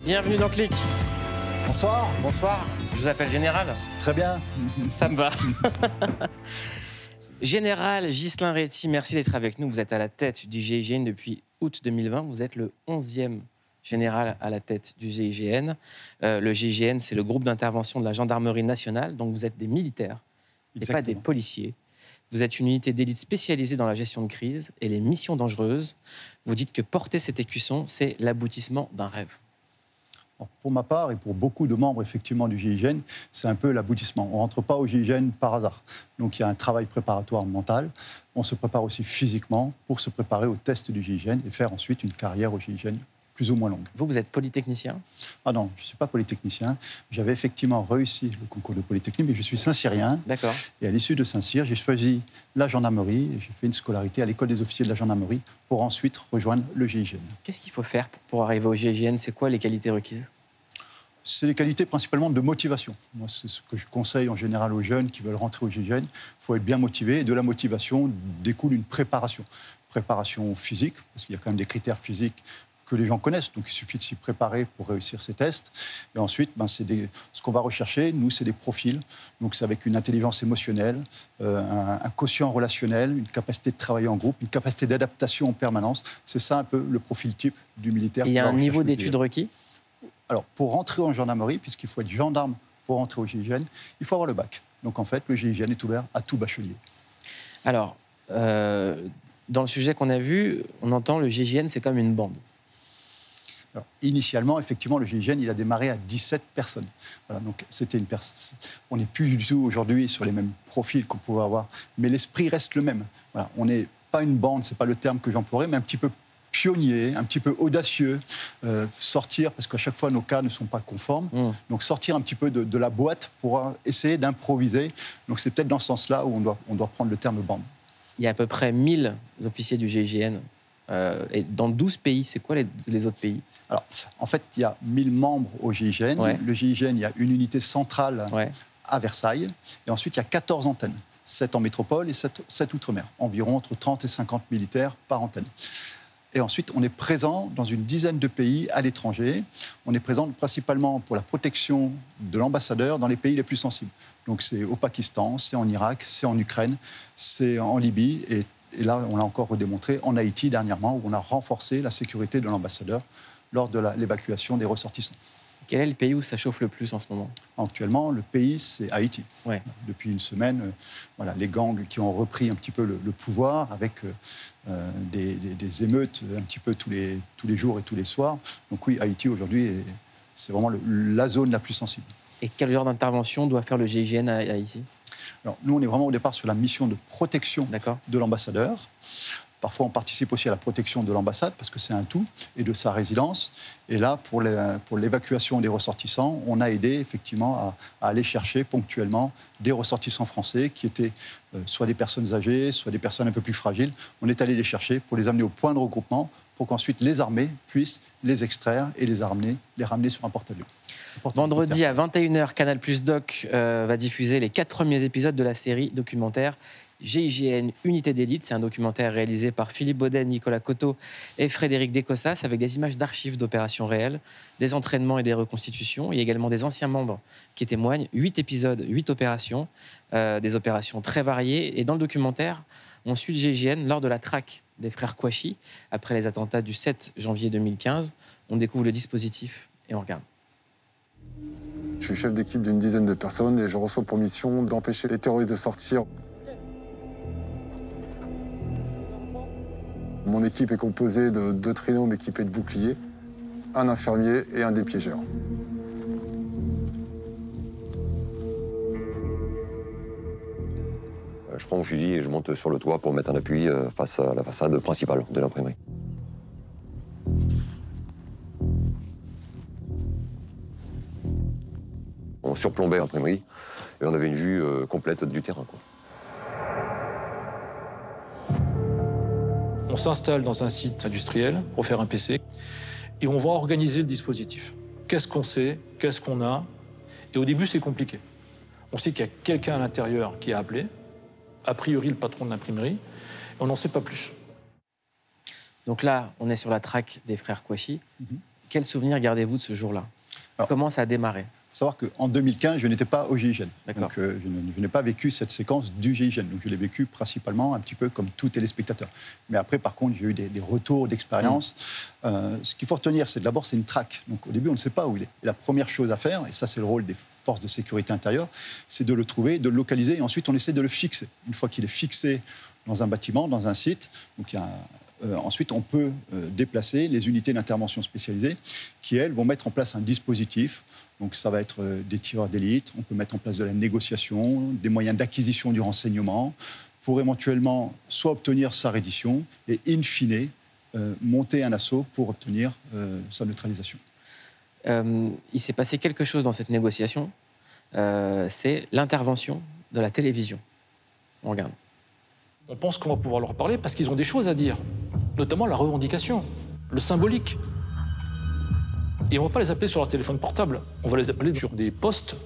Bienvenue dans Clic. Bonsoir. Bonsoir, je vous appelle Général. Très bien. Ça me va. Général Ghislain Réty, merci d'être avec nous. Vous êtes à la tête du GIGN depuis août 2020. Vous êtes le 11e général à la tête du GIGN. Le GIGN, c'est le groupe d'intervention de la gendarmerie nationale. Donc vous êtes des militaires et pas des policiers. Vous êtes une unité d'élite spécialisée dans la gestion de crise et les missions dangereuses. Vous dites que porter cet écusson, c'est l'aboutissement d'un rêve. Pour ma part et pour beaucoup de membres effectivement du GIGN, c'est un peu l'aboutissement. On ne rentre pas au GIGN par hasard. Donc il y a un travail préparatoire mental. On se prépare aussi physiquement pour se préparer au test du GIGN et faire ensuite une carrière au GIGN plus ou moins longue. Vous êtes polytechnicien? Ah non, je ne suis pas polytechnicien. J'avais effectivement réussi le concours de Polytechnique, mais je suis Saint-Cyrien. D'accord. Et à l'issue de Saint-Cyr, j'ai choisi la gendarmerie et j'ai fait une scolarité à l'école des officiers de la gendarmerie pour ensuite rejoindre le GIGN. Qu'est-ce qu'il faut faire pour arriver au GIGN? C'est quoi les qualités requises? C'est les qualités principalement de motivation. Moi, c'est ce que je conseille en général aux jeunes qui veulent rentrer au GIGN. Il faut être bien motivé et de la motivation découle une préparation. Préparation physique, parce qu'il y a quand même des critères physiques que les gens connaissent, donc il suffit de s'y préparer pour réussir ces tests. Et ensuite, ce qu'on va rechercher, nous, c'est des profils. Donc c'est avec une intelligence émotionnelle, un quotient relationnel, une capacité de travailler en groupe, une capacité d'adaptation en permanence. C'est ça un peu le profil type du militaire. Il y a un niveau d'études requis? Alors, pour rentrer en gendarmerie, puisqu'il faut être gendarme pour rentrer au GIGN, il faut avoir le bac. Donc en fait, le GIGN est ouvert à tout bachelier. Alors, dans le sujet qu'on a vu, on entend le GIGN, c'est comme une bande. Alors, initialement, effectivement, le GIGN, il a démarré à 17 personnes. Voilà, donc c'était on n'est plus du tout aujourd'hui sur les mêmes profils qu'on pouvait avoir, mais l'esprit reste le même. Voilà, on n'est pas une bande, c'est pas le terme que j'emploierais, mais un petit peu pionnier, un petit peu audacieux, sortir, parce qu'à chaque fois nos cas ne sont pas conformes, donc sortir un petit peu de la boîte pour essayer d'improviser. Donc c'est peut-être dans ce sens-là où on doit prendre le terme bande. Il y a à peu près 1000 officiers du GIGN, et dans 12 pays. C'est quoi les autres pays? Alors, en fait, il y a 1000 membres au GIGN. Ouais. Le GIGN, il y a une unité centrale à Versailles, et ensuite il y a 14 antennes, 7 en métropole et 7 outre-mer, environ entre 30 et 50 militaires par antenne. Et ensuite, on est présent dans une dizaine de pays à l'étranger. On est présent principalement pour la protection de l'ambassadeur dans les pays les plus sensibles. Donc c'est au Pakistan, c'est en Irak, c'est en Ukraine, c'est en Libye. Et là, on l'a encore redémontré en Haïti dernièrement, où on a renforcé la sécurité de l'ambassadeur lors de l'évacuation des ressortissants. Quel est le pays où ça chauffe le plus en ce moment? Actuellement, le pays, c'est Haïti. Ouais. Depuis une semaine, les gangs qui ont repris un petit peu le pouvoir avec des émeutes un petit peu tous les jours et tous les soirs. Donc oui, Haïti, aujourd'hui, c'est vraiment la zone la plus sensible. Et quel genre d'intervention doit faire le GIGN à Haïti? Alors, nous, on est vraiment au départ sur la mission de protection de l'ambassadeur. Parfois, on participe aussi à la protection de l'ambassade, parce que c'est un tout, et de sa résidence. Et là, pour l'évacuation des ressortissants, on a aidé effectivement à aller chercher ponctuellement des ressortissants français qui étaient soit des personnes âgées, soit des personnes un peu plus fragiles. On est allé les chercher pour les amener au point de regroupement, pour qu'ensuite les armées puissent les extraire et les ramener sur un porte-avions. Vendredi à 21h, Canal+ Doc va diffuser les 4 premiers épisodes de la série documentaire GIGN Unité d'élite. C'est un documentaire réalisé par Philippe Baudet, Nicolas Coteau et Frédéric Descossas, avec des images d'archives d'opérations réelles, des entraînements et des reconstitutions. Il y a également des anciens membres qui témoignent. 8 épisodes, 8 opérations, des opérations très variées. Et dans le documentaire, on suit le GIGN lors de la traque des frères Kouachi, après les attentats du 7 janvier 2015. On découvre le dispositif et on regarde. Je suis chef d'équipe d'une dizaine de personnes et je reçois pour mission d'empêcher les terroristes de sortir. Mon équipe est composée de 2 trinômes équipés de boucliers, un infirmier et un dépiégeur. Je prends mon fusil et je monte sur le toit pour mettre un appui face à la façade principale de l'imprimerie. On surplombait l'imprimerie et on avait une vue complète du terrain, quoi. On s'installe dans un site industriel pour faire un PC et on va organiser le dispositif. Qu'est-ce qu'on sait? Qu'est-ce qu'on a? Et au début, c'est compliqué. On sait qu'il y a quelqu'un à l'intérieur qui a appelé, a priori le patron de l'imprimerie, et on n'en sait pas plus. Donc là, on est sur la traque des frères Kouachi. Quel souvenir gardez-vous de ce jour-là? Comment ça a démarré? Il faut savoir qu'en 2015, je n'étais pas au GIGN. D'accord. Donc, je n'ai pas vécu cette séquence du GIGN. Donc, je l'ai vécu principalement un petit peu comme tout téléspectateur. Mais après, par contre, j'ai eu des retours d'expérience. Ce qu'il faut retenir, c'est d'abord, c'est une traque. Donc, au début, on ne sait pas où il est. Et la première chose à faire, et ça, c'est le rôle des forces de sécurité intérieure, c'est de le trouver, de le localiser, et ensuite, on essaie de le fixer. Une fois qu'il est fixé dans un bâtiment, dans un site, donc il y a ensuite, on peut déplacer les unités d'intervention spécialisées qui, elles, vont mettre en place un dispositif. Donc, ça va être des tireurs d'élite. On peut mettre en place de la négociation, des moyens d'acquisition du renseignement pour éventuellement soit obtenir sa reddition et, in fine, monter un assaut pour obtenir sa neutralisation. Il s'est passé quelque chose dans cette négociation. C'est l'intervention de la télévision. On regarde. On pense qu'on va pouvoir leur parler parce qu'ils ont des choses à dire, notamment la revendication, le symbolique. Et on ne va pas les appeler sur leur téléphone portable, on va les appeler sur des postes,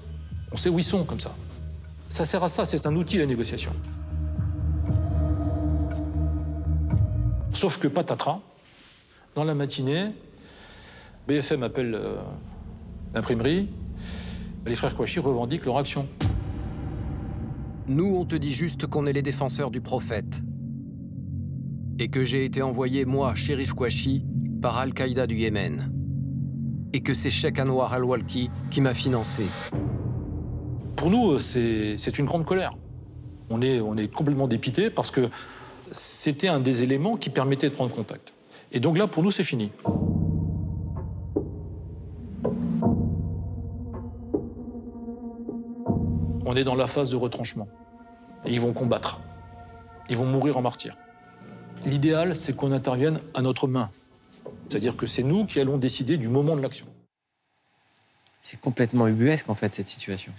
on sait où ils sont comme ça. Ça sert à ça, c'est un outil, la négociation. Sauf que patatras, dans la matinée, BFM appelle l'imprimerie, les frères Kouachi revendiquent leur action. Nous, on te dit juste qu'on est les défenseurs du prophète. Et que j'ai été envoyé, moi, Chérif Kouachi, par Al-Qaïda du Yémen. Et que c'est Cheikh Anwar al-Walki qui m'a financé. Pour nous, c'est une grande colère. On est complètement dépités parce que c'était un des éléments qui permettait de prendre contact. Et donc là, pour nous, c'est fini. On est dans la phase de retranchement. Et ils vont combattre. Ils vont mourir en martyrs. L'idéal, c'est qu'on intervienne à notre main. C'est-à-dire que c'est nous qui allons décider du moment de l'action. C'est complètement ubuesque, en fait, cette situation.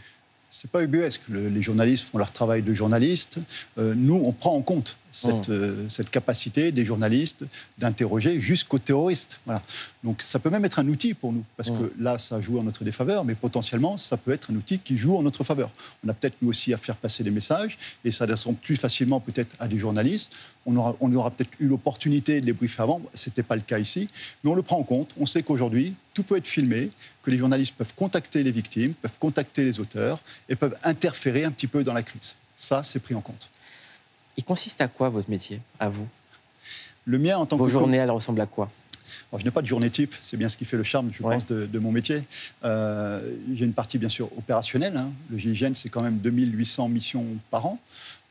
C'est pas ubuesque. Les journalistes font leur travail de journalistes. Nous, on prend en compte cette capacité des journalistes d'interroger jusqu'aux terroristes. Voilà. Donc ça peut même être un outil pour nous, parce que là, ça joue en notre défaveur, mais potentiellement, ça peut être un outil qui joue en notre faveur. On a peut-être, nous aussi, à faire passer des messages, et ça s'adresse plus facilement peut-être à des journalistes. On aura peut-être eu l'opportunité de les briefer avant. Ce n'était pas le cas ici, mais on le prend en compte. On sait qu'aujourd'hui, tout peut être filmé, que les journalistes peuvent contacter les victimes, peuvent contacter les auteurs, et peuvent interférer un petit peu dans la crise. Ça, c'est pris en compte. Il consiste à quoi, votre métier, à vous? Le mien, en tant que... Vos journées, elles ressemblent à quoi? Alors, je n'ai pas de journée type, c'est bien ce qui fait le charme, je pense, de mon métier. J'ai une partie, bien sûr, opérationnelle. Hein. Le GIGN, c'est quand même 2800 missions par an,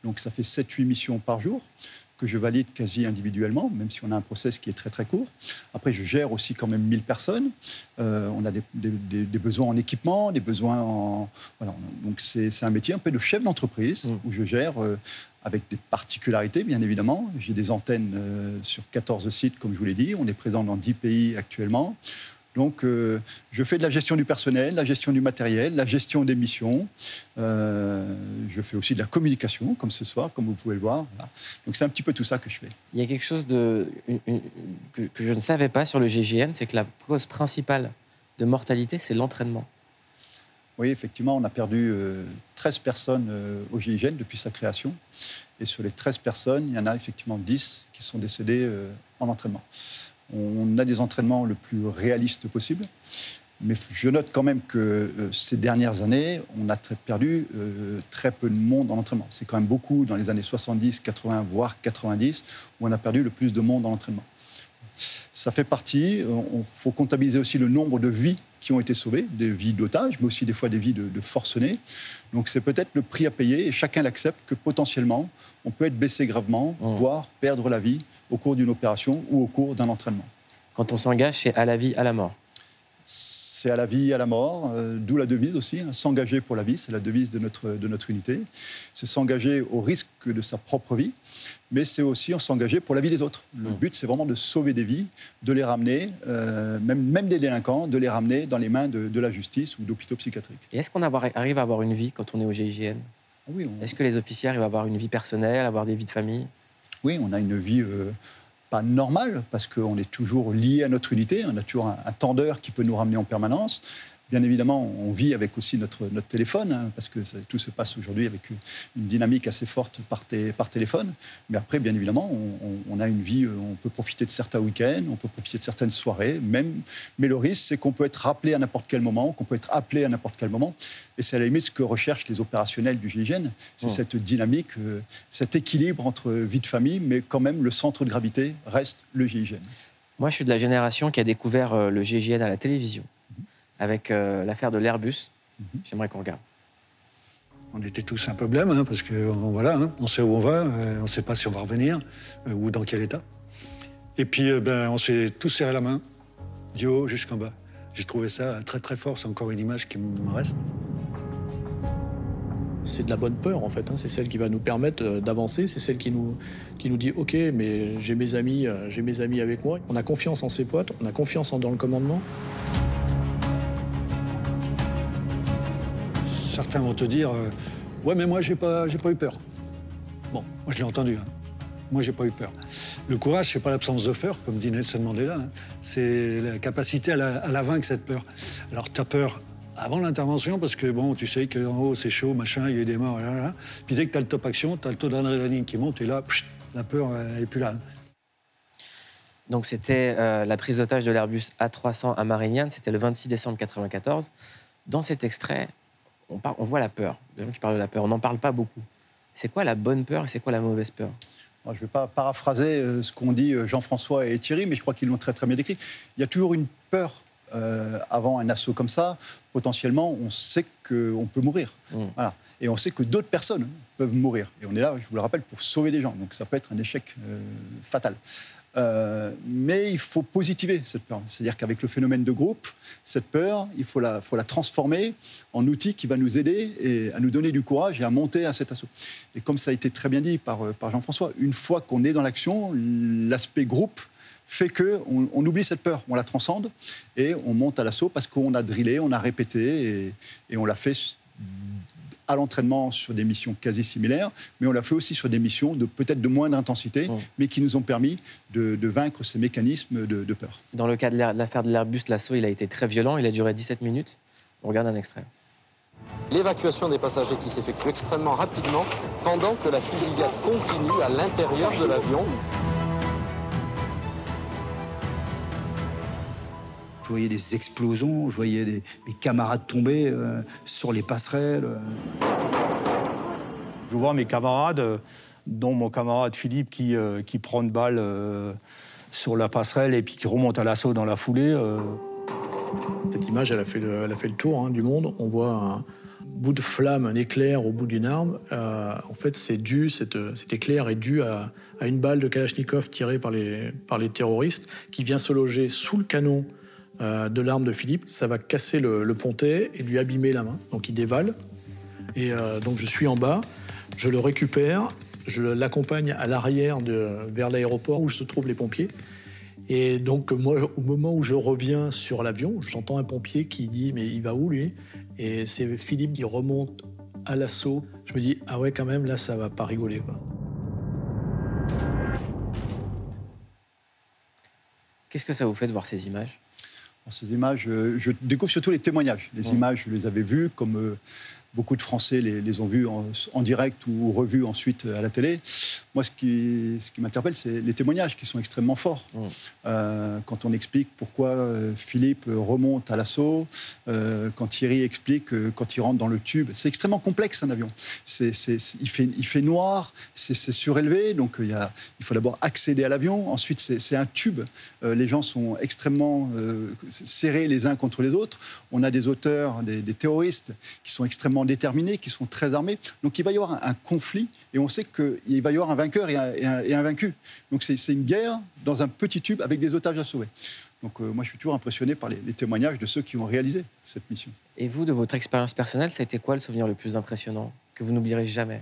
donc ça fait 7-8 missions par jour, que je valide quasi individuellement, même si on a un process qui est très, très court. Après, je gère aussi quand même 1000 personnes. On a des besoins en équipement, des besoins en... Voilà. Donc, c'est un métier un peu de chef d'entreprise, où je gère... avec des particularités, bien évidemment. J'ai des antennes sur 14 sites, comme je vous l'ai dit. On est présent dans 10 pays actuellement. Donc, je fais de la gestion du personnel, la gestion du matériel, la gestion des missions. Je fais aussi de la communication, comme ce soir, comme vous pouvez le voir. Voilà. Donc, c'est un petit peu tout ça que je fais. Il y a quelque chose que je ne savais pas sur le GIGN, c'est que la cause principale de mortalité, c'est l'entraînement. Oui, effectivement, on a perdu 13 personnes au GIGN depuis sa création. Et sur les 13 personnes, il y en a effectivement 10 qui sont décédées en entraînement. On a des entraînements le plus réalistes possible. Mais je note quand même que ces dernières années, on a perdu très peu de monde en entraînement. C'est quand même beaucoup dans les années 70, 80, voire 90, où on a perdu le plus de monde en entraînement. Ça fait partie, il faut comptabiliser aussi le nombre de vies qui ont été sauvées, des vies d'otages, mais aussi des fois des vies de forcenés. Donc c'est peut-être le prix à payer, et chacun l'accepte, que potentiellement, on peut être blessé gravement, voire perdre la vie au cours d'une opération ou au cours d'un entraînement. Quand on s'engage, c'est à la vie, à la mort. C'est à la vie, à la mort, d'où la devise aussi, hein, s'engager pour la vie, c'est la devise de notre unité. C'est s'engager au risque de sa propre vie, mais c'est aussi s'engager pour la vie des autres. Le but, c'est vraiment de sauver des vies, de les ramener, même des délinquants, de les ramener dans les mains de la justice ou d'hôpitaux psychiatriques. Et est-ce qu'on arrive à avoir une vie quand on est au GIGN? Oui, Est-ce que les officiers arrivent à avoir une vie personnelle, avoir des vies de famille? Oui, on a une vie... pas normal, parce qu'on est toujours lié à notre unité. On a toujours un tendeur qui peut nous ramener en permanence. Bien évidemment, on vit avec aussi notre téléphone, hein, parce que tout se passe aujourd'hui avec une dynamique assez forte par téléphone. Mais après, bien évidemment, on a une vie, on peut profiter de certains week-ends, on peut profiter de certaines soirées, même. Mais le risque, c'est qu'on peut être rappelé à n'importe quel moment, qu'on peut être appelé à n'importe quel moment. Et c'est à la limite ce que recherchent les opérationnels du GIGN. C'est cette dynamique, cet équilibre entre vie de famille, mais quand même, le centre de gravité reste le GIGN. Moi, je suis de la génération qui a découvert le GIGN à la télévision. Avec l'affaire de l'Airbus. J'aimerais qu'on regarde. On était tous un peu blêmes, hein, parce que voilà, hein, on sait où on va, on ne sait pas si on va revenir, ou dans quel état. Et puis, on s'est tous serré la main, du haut jusqu'en bas. J'ai trouvé ça très très fort, c'est encore une image qui me reste. C'est de la bonne peur, en fait. Hein. C'est celle qui va nous permettre d'avancer. C'est celle qui nous dit « Ok, mais j'ai mes amis avec moi. » On a confiance en ses potes, on a confiance dans le commandement. Certains vont te dire ouais, mais moi, j'ai pas eu peur. Bon, moi, je l'ai entendu. Hein. Moi, j'ai pas eu peur. Le courage, c'est pas l'absence de peur, comme dit Nelson Mandela. Hein. C'est la capacité à la vaincre, cette peur. Alors, tu as peur avant l'intervention, parce que, bon, tu sais qu'en haut, c'est chaud, machin, il y a eu des morts, là. Puis dès que tu as le top action, tu as le taux d'adrénaline qui monte, et là, la peur, elle n'est plus là. Donc, c'était la prise d'otage de l'Airbus A300 à Marignane. C'était le 26 décembre 1994. Dans cet extrait, on voit la peur. Les gens qui parlent de la peur, on n'en parle pas beaucoup. C'est quoi la bonne peur et c'est quoi la mauvaise peur? Je ne vais pas paraphraser ce qu'ont dit Jean-François et Thierry, mais je crois qu'ils l'ont très très bien décrit. Il y a toujours une peur avant un assaut comme ça. Potentiellement, on sait qu'on peut mourir. Voilà. Et on sait que d'autres personnes peuvent mourir. Et on est là, je vous le rappelle, pour sauver des gens. Donc ça peut être un échec fatal. Mais il faut positiver cette peur. C'est-à-dire qu'avec le phénomène de groupe, cette peur, il faut la transformer en outil qui va nous aider et à nous donner du courage et à monter à cet assaut. Et comme ça a été très bien dit par Jean-François, une fois qu'on est dans l'action, l'aspect groupe fait qu'on oublie cette peur, on la transcende et on monte à l'assaut parce qu'on a drillé, on a répété et on l'a fait à l'entraînement sur des missions quasi similaires, mais on l'a fait aussi sur des missions peut-être de moindre intensité, mais qui nous ont permis de vaincre ces mécanismes de peur. Dans le cas de l'affaire de l'Airbus, l'assaut, il a été très violent, il a duré 17 minutes. On regarde un extrait. L'évacuation des passagers qui s'effectue extrêmement rapidement pendant que la fusillade continue à l'intérieur de l'avion. Je voyais des explosions, je voyais mes camarades tomber sur les passerelles. Je vois mes camarades, dont mon camarade Philippe qui prend une balle sur la passerelle et puis qui remonte à l'assaut dans la foulée. Cette image, elle a fait le tour du monde. On voit un bout de flamme, un éclair au bout d'une arme. En fait, cet éclair est dû à une balle de Kalachnikov tirée par les terroristes qui vient se loger sous le canon de l'arme de Philippe. Ça va casser le pontet et lui abîmer la main. Donc il dévale. Et donc je suis en bas, je le récupère, je l'accompagne à l'arrière vers l'aéroport où se trouvent les pompiers. Et donc moi, au moment où je reviens sur l'avion, j'entends un pompier qui dit « mais il va où lui ?» Et c'est Philippe qui remonte à l'assaut. Je me dis « ah ouais quand même, là ça va pas rigoler quoi. » Qu'est-ce que ça vous fait de voir ces images ? Ces images, je découvre surtout les témoignages. Les images, je les avais vues, comme beaucoup de Français les ont vues en direct ou revues ensuite à la télé. Moi, ce qui m'interpelle, c'est les témoignages qui sont extrêmement forts. Quand on explique pourquoi Philippe remonte à l'assaut, quand Thierry explique quand il rentre dans le tube. C'est extrêmement complexe, un avion. Il fait noir, c'est surélevé, donc il faut d'abord accéder à l'avion. Ensuite, c'est un tube. Les gens sont extrêmement serrés les uns contre les autres. On a des auteurs, des terroristes qui sont extrêmement déterminés, qui sont très armés. Donc il va y avoir un conflit et on sait qu'il va y avoir un vainqueur et un vaincu. Donc c'est une guerre dans un petit tube avec des otages à sauver. Donc moi je suis toujours impressionné par les témoignages de ceux qui ont réalisé cette mission. Et vous, de votre expérience personnelle, ça a été quoi le souvenir le plus impressionnant, que vous n'oublierez jamais ?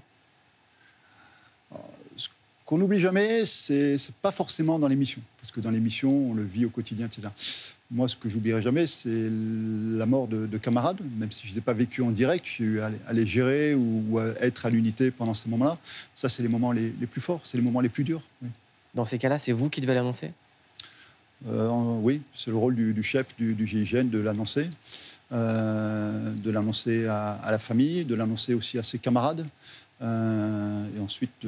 Ce qu'on n'oublie jamais, c'est pas forcément dans les missions. Parce que dans les missions, on le vit au quotidien, etc. Moi, ce que j'oublierai jamais, c'est la mort de camarades, même si je ne les ai pas vécus en direct, j'ai eu à les gérer ou à être à l'unité pendant ces moments-là. Ça, c'est les moments les plus forts, c'est les moments les plus durs. Oui. Dans ces cas-là, c'est vous qui devez l'annoncer ? Oui, c'est le rôle du chef du GIGN de l'annoncer. de l'annoncer à la famille, de l'annoncer aussi à ses camarades. Et ensuite,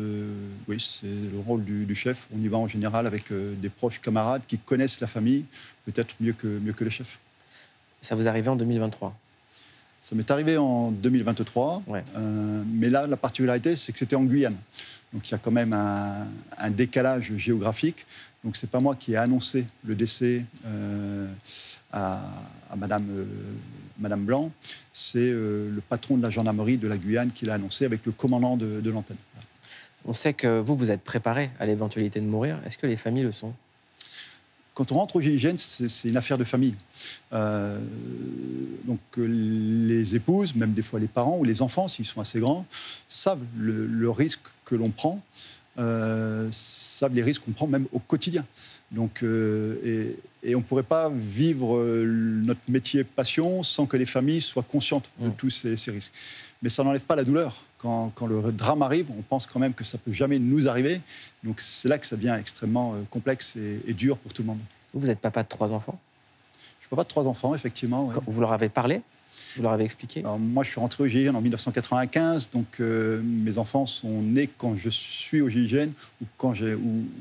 oui, c'est le rôle du chef. On y va en général avec des proches camarades qui connaissent la famille, peut-être mieux que le chef. Ça vous est arrivé en 2023 ? Ça m'est arrivé en 2023, ouais. Mais là, la particularité, c'est que c'était en Guyane. Donc il y a quand même un décalage géographique. Donc ce n'est pas moi qui ai annoncé le décès à Madame Blanc, c'est le patron de la gendarmerie de la Guyane qui l'a annoncé avec le commandant de l'antenne. On sait que vous êtes préparé à l'éventualité de mourir. Est-ce que les familles le sont ? Quand on rentre au GIGN, c'est une affaire de famille. Donc les épouses, même des fois les parents ou les enfants, s'ils sont assez grands, savent le risque que l'on prend, savent les risques qu'on prend même au quotidien. Donc, et on ne pourrait pas vivre notre métier passion sans que les familles soient conscientes de tous ces risques. Mais ça n'enlève pas la douleur. Quand le drame arrive, on pense quand même que ça ne peut jamais nous arriver. Donc c'est là que ça devient extrêmement complexe et dur pour tout le monde. Vous êtes papa de 3 enfants ? Je suis papa de 3 enfants, effectivement. Ouais. Vous leur avez parlé ? Vous leur avez expliqué ? Alors, moi, je suis rentré au GIGN en 1995, donc mes enfants sont nés quand je suis au GIGN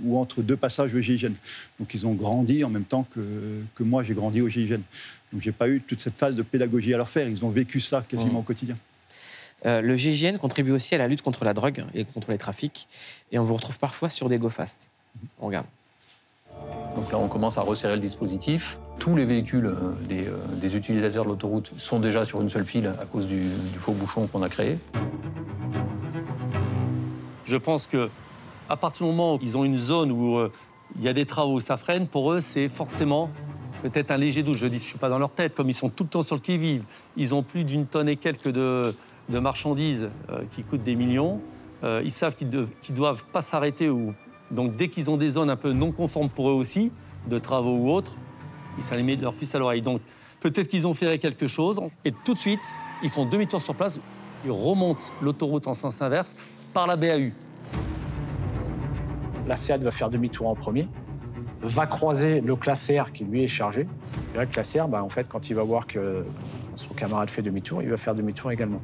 ou entre 2 passages au GIGN. Donc ils ont grandi en même temps que moi, j'ai grandi au GIGN. Donc je n'ai pas eu toute cette phase de pédagogie à leur faire. Ils ont vécu ça quasiment au quotidien. Le GIGN contribue aussi à la lutte contre la drogue et contre les trafics. Et on vous retrouve parfois sur des go-fast. On regarde. Donc là, on commence à resserrer le dispositif. Tous les véhicules des utilisateurs de l'autoroute sont déjà sur une seule file à cause du faux bouchon qu'on a créé. Je pense qu'à partir du moment où ils ont une zone où il y a des travaux, ça freine, pour eux, c'est forcément peut-être un léger doute. Je dis, je ne suis pas dans leur tête. Comme ils sont tout le temps sur le qui-vive, ils ont plus d'1 tonne et quelques de marchandises qui coûtent des millions. Ils savent qu'ils ne doivent pas s'arrêter. Donc dès qu'ils ont des zones un peu non conformes pour eux aussi, de travaux ou autres, ça les met leur puce à l'oreille. Donc peut-être qu'ils ont flairé quelque chose. Et tout de suite, ils font demi-tour sur place. Ils remontent l'autoroute en sens inverse par la BAU. La SEAD va faire demi-tour en premier, va croiser le classeur qui lui est chargé. Et là, le classeur, en fait, quand il va voir que son camarade fait demi-tour, il va faire demi-tour également.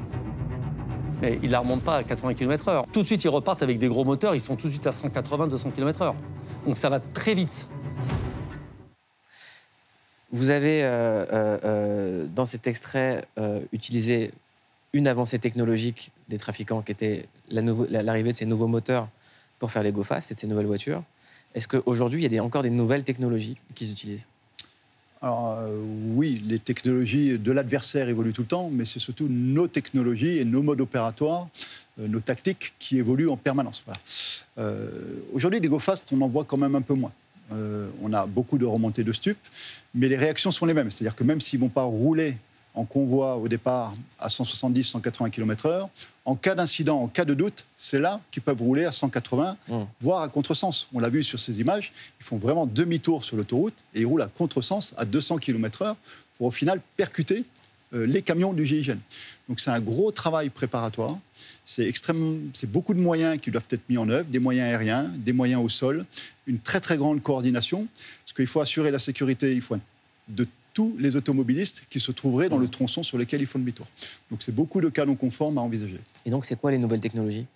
Mais ils ne la remontent pas à 80 km/h. Tout de suite, ils repartent avec des gros moteurs. Ils sont tout de suite à 180-200 km/h. Donc ça va très vite. Vous avez, dans cet extrait, utilisé une avancée technologique des trafiquants qui était l'arrivée de ces nouveaux moteurs pour faire les go-fast et de ces nouvelles voitures. Est-ce qu'aujourd'hui, il y a encore des nouvelles technologies qu'ils utilisent ? Alors oui, les technologies de l'adversaire évoluent tout le temps, mais c'est surtout nos technologies et nos modes opératoires, nos tactiques qui évoluent en permanence. Voilà. Aujourd'hui, les go-fast, on en voit quand même un peu moins. On a beaucoup de remontées de stupes, mais les réactions sont les mêmes. C'est-à-dire que même s'ils ne vont pas rouler en convoi au départ à 170-180 km/h, en cas d'incident, en cas de doute, c'est là qu'ils peuvent rouler à 180, voire à contresens. On l'a vu sur ces images, ils font vraiment demi-tour sur l'autoroute et ils roulent à contresens à 200 km/h pour au final percuter les camions du GIGN. Donc c'est un gros travail préparatoire. C'est beaucoup de moyens qui doivent être mis en œuvre, des moyens aériens, des moyens au sol, une très très grande coordination, parce qu'il faut assurer la sécurité, il faut de tous les automobilistes qui se trouveraient dans le tronçon sur lequel ils font demi-tour. Donc c'est beaucoup de cas non conformes à envisager. Et donc c'est quoi les nouvelles technologies ?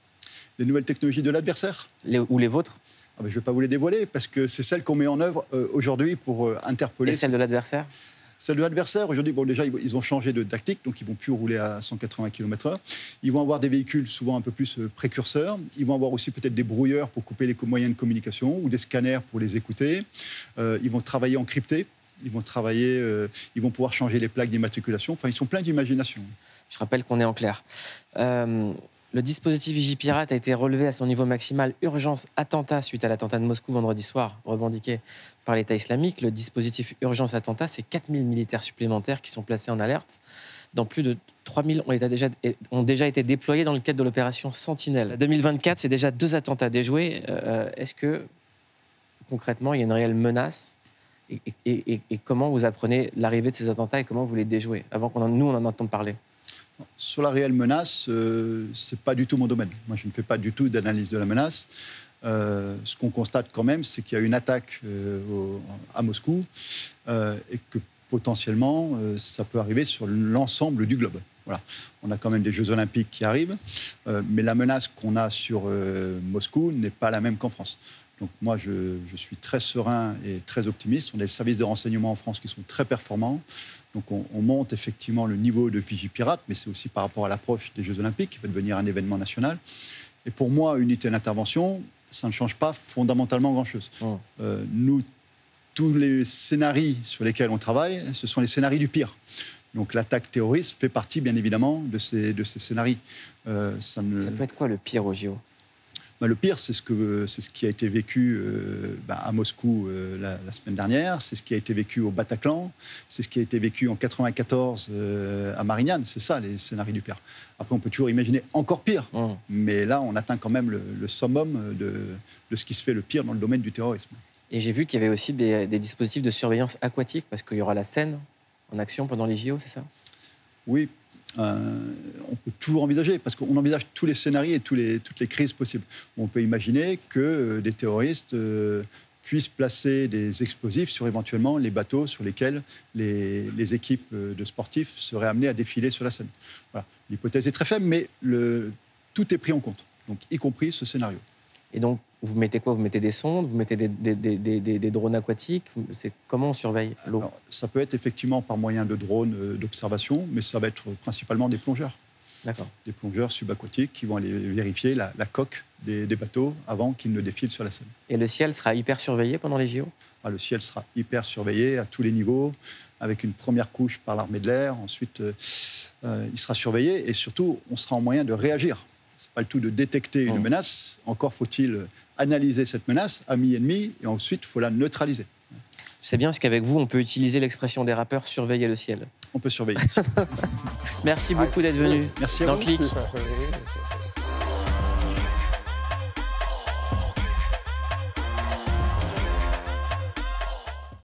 Les nouvelles technologies de l'adversaire ? Ou les vôtres ? Je ne vais pas vous les dévoiler, parce que c'est celles qu'on met en œuvre aujourd'hui pour interpeller... Et celles de l'adversaire ? Celles de l'adversaire, aujourd'hui, déjà, ils ont changé de tactique, donc ils ne vont plus rouler à 180 km/h. Ils vont avoir des véhicules souvent un peu plus précurseurs. Ils vont avoir aussi peut-être des brouilleurs pour couper les moyens de communication ou des scanners pour les écouter. Ils vont travailler en crypté. Ils vont pouvoir changer les plaques d'immatriculation. Enfin, ils sont pleins d'imagination. Je rappelle qu'on est en clair. Le dispositif Vigipirate a été relevé à son niveau maximal urgence attentat suite à l'attentat de Moscou vendredi soir, revendiqué par l'État islamique. Le dispositif urgence attentat, c'est 4000 militaires supplémentaires qui sont placés en alerte. Dans plus de 3000 ont déjà été déployés dans le cadre de l'opération Sentinelle. 2024, c'est déjà 2 attentats déjoués. Est-ce que, concrètement, il y a une réelle menace ? Et comment vous apprenez l'arrivée de ces attentats et comment vous les déjouez, avant qu'on en entende parler ? Sur la réelle menace, ce n'est pas du tout mon domaine. Moi, je ne fais pas du tout d'analyse de la menace. Ce qu'on constate quand même, c'est qu'il y a une attaque à Moscou et que potentiellement, ça peut arriver sur l'ensemble du globe. Voilà. On a quand même des Jeux Olympiques qui arrivent, mais la menace qu'on a sur Moscou n'est pas la même qu'en France. Donc moi, je suis très serein et très optimiste. On a des services de renseignement en France qui sont très performants. Donc on monte effectivement le niveau de Vigipirate, mais c'est aussi par rapport à l'approche des Jeux Olympiques, qui va devenir un événement national. Et pour moi, unité d'intervention, ça ne change pas fondamentalement grand-chose. Nous, tous les scénarios sur lesquels on travaille, ce sont les scénarios du pire. Donc l'attaque terroriste fait partie, bien évidemment, de ces scénarios. Ça peut être quoi le pire au JO ? Le pire, c'est ce qui a été vécu à Moscou la semaine dernière, c'est ce qui a été vécu au Bataclan, c'est ce qui a été vécu en 1994 à Marignane. C'est ça, les scénarios du pire. Après, on peut toujours imaginer encore pire, mais là, on atteint quand même le summum de ce qui se fait le pire dans le domaine du terrorisme. Et j'ai vu qu'il y avait aussi des dispositifs de surveillance aquatique, parce qu'il y aura la Seine en action pendant les JO, c'est ça ? Oui. On peut toujours envisager, parce qu'on envisage tous les scénarios et toutes les crises possibles. On peut imaginer que des terroristes puissent placer des explosifs sur éventuellement les bateaux sur lesquels les équipes de sportifs seraient amenées à défiler sur la Seine. Voilà. L'hypothèse est très faible, mais tout est pris en compte, donc y compris ce scénario. Et donc, vous mettez quoi ? Vous mettez des sondes, vous mettez des drones aquatiques ? Comment on surveille l'eau ? Ça peut être effectivement par moyen de drones d'observation, mais ça va être principalement des plongeurs. D'accord. Des plongeurs subaquatiques qui vont aller vérifier la coque des bateaux avant qu'ils ne défilent sur la Seine. Et le ciel sera hyper surveillé pendant les JO ? Le ciel sera hyper surveillé à tous les niveaux, avec une première couche par l'armée de l'air. Ensuite, il sera surveillé et surtout, on sera en moyen de réagir. Ce n'est pas le tout de détecter une menace. Encore faut-il analyser cette menace, ami-ennemi, et ensuite, il faut la neutraliser. C'est bien parce qu'avec vous, on peut utiliser l'expression des rappeurs « surveiller le ciel ». On peut surveiller. Merci beaucoup d'être venu. Merci à dans vous. Click.